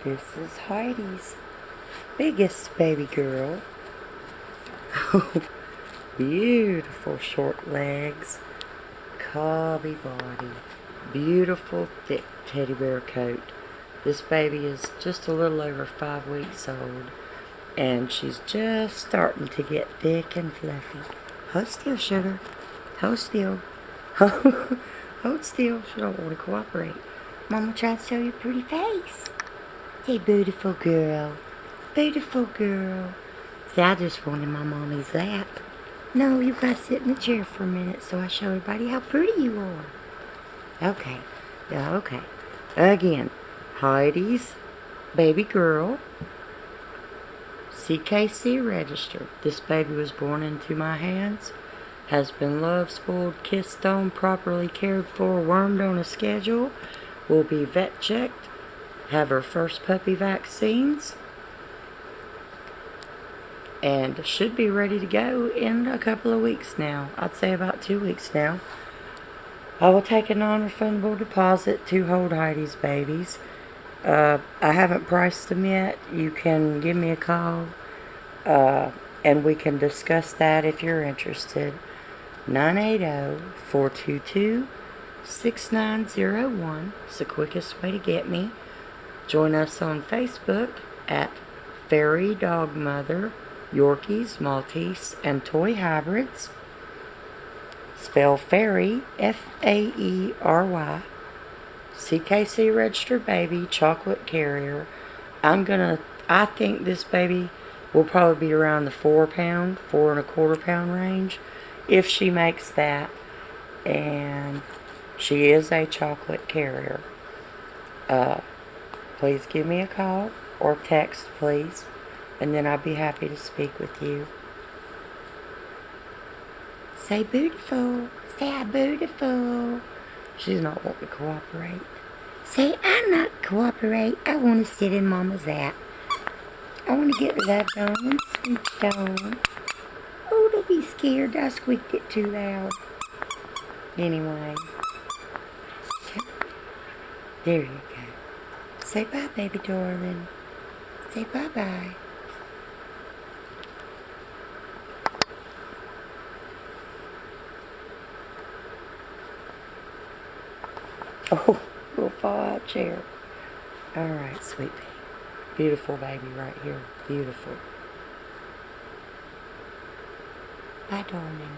This is Heidi's biggest baby girl. Oh, beautiful short legs, cubby body, beautiful thick teddy bear coat. This baby is just a little over 5 weeks old, and she's just starting to get thick and fluffy. Hold still, sugar. Hold still. Hold still. She don't want to cooperate. Mama trying to show you a pretty face. Say, beautiful girl. Beautiful girl. See, I just wanted my mommy's lap. No, you got to sit in the chair for a minute so I show everybody how pretty you are. Okay. Yeah, okay. Again, Heidi's baby girl. CKC registered. This baby was born into my hands. Has been loved, spoiled, kissed on, properly cared for, wormed on a schedule. Will be vet checked. Have her first puppy vaccines. And should be ready to go in a couple of weeks now. I'd say about 2 weeks now. I will take a non-refundable deposit to hold Heidi's babies. I haven't priced them yet. You can give me a call. And we can discuss that if you're interested. 980-422-6901. It's the quickest way to get me. Join us on Facebook at Faery Dog Mother Yorkies, Maltese, and Toy Hybrids. Spell Faery, F-A-E-R-Y. CKC registered baby, chocolate carrier. I think this baby will probably be around the 4 pound, 4¼ pound range, if she makes that. And she is a chocolate carrier. Please give me a call or text, please, and then I'll be happy to speak with you. Say beautiful. Say beautiful. She's not wanting to cooperate. Say, I'm not cooperate. I want to sit in Mama's lap. I want to get loved on and squeaked on. Oh, don't be scared. I squeaked it too loud. Anyway. There you go. Say bye, baby darling. Say bye-bye. Oh, we'll fall out chair. Alright, sweet baby. Beautiful baby right here. Beautiful. Bye, darling.